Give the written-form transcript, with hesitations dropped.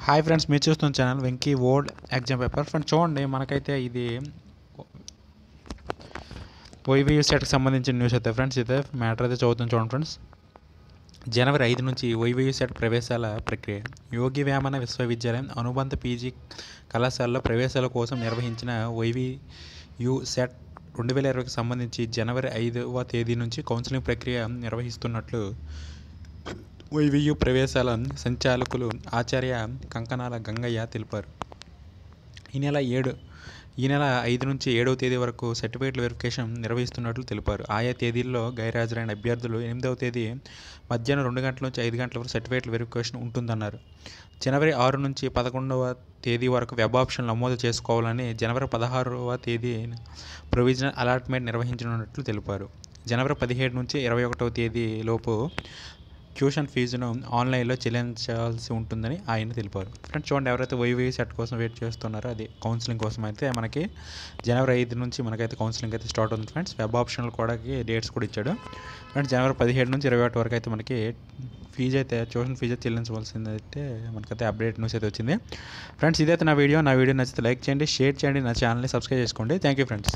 Hi friends, మీరు చూస్తున్న channel Venky old exam paper. Friends చూడండి, మనకైతే ఇది వైవీయూ సెట్కి సంబంధించిన న్యూస్ అయితే ఫ్రెండ్స్. ఇదే మ్యాటర్ అయితే చదువుతుంది చూడండి ఫ్రెండ్స్. జనవరి 5 నుంచి వైవీయూ సెట్ ప్రవేశాల ప్రక్రియ. యోగి వేమన విశ్వవిద్యాలయం అనుబంధ పీజీ కళాశాలలో ప్రవేశాల కోసం నిర్వహించిన వైవీయూ సెట్ 2020కి సంబంధించి జనవరి 5వ తేదీ నుంచి కౌన్సిలింగ్ ప్రక్రియ నిర్వహిస్తున్నట్లు వైవీయూ ప్రవేశాల సంచాలకులు ఆచార్య కంకనాల గంగయ్య తెలిపారు. ఈ నెల 5 నుంచి 7వ తేదీ వరకు సర్టిఫికేట్ వెరిఫికేషన్ నిర్వహిస్తున్నట్లు తెలిపారు. ఆయా తేదీల్లో గైర్హాజరైన అభ్యర్థులు 8వ తేదీ మధ్యాహ్నం 2 గంటల నుంచి 5 గంటల వరకు సర్టిఫికేట్ వెరిఫికేషన్ ఉంటుందన్నారు. జనవరి 6 నుంచి 11వ తేదీ వరకు వెబ్ ఆప్షన్ నమోదు చేసుకోవాలని, జనవరి 16వ తేదీ ప్రొవిజనల్ అలాట్మెంట్ నిర్వహించనున్నట్లు తెలిపారు. జనవరి 17 నుంచి 21వ తేదీ లోపు ట్యూషన్ ఫీజును ఆన్లైన్లో చెల్లించాల్సి ఉంటుందని ఆయన తెలిపారు. ఫ్రెండ్స్ చూడండి, ఎవరైతే వైవీయూ సెట్ కోసం వెయిట్ చేస్తున్నారో అది కౌన్సిలింగ్ కోసం అయితే మనకి జనవరి 5 నుంచి మనకైతే కౌన్సిలింగ్ అయితే స్టార్ట్ అవుతుంది ఫ్రెండ్స్. వెబ్ ఆప్షన్లు కూడా డేట్స్ కూడా ఇచ్చాడు ఫ్రెండ్స్. జనవరి 17 నుంచి 21 వరకు అయితే మనకి ఫీజు అయితే ట్యూషన్ ఫీజు చెల్లించవలసింది అయితే మనకైతే అప్డేట్ న్యూస్ అయితే వచ్చింది ఫ్రెండ్స్. ఇదైతే నా వీడియో నచ్చితే లైక్ చేయండి, షేర్ చేయండి, నా ఛానల్ని సబ్స్క్రైబ్ చేసుకోండి. Thank you friends.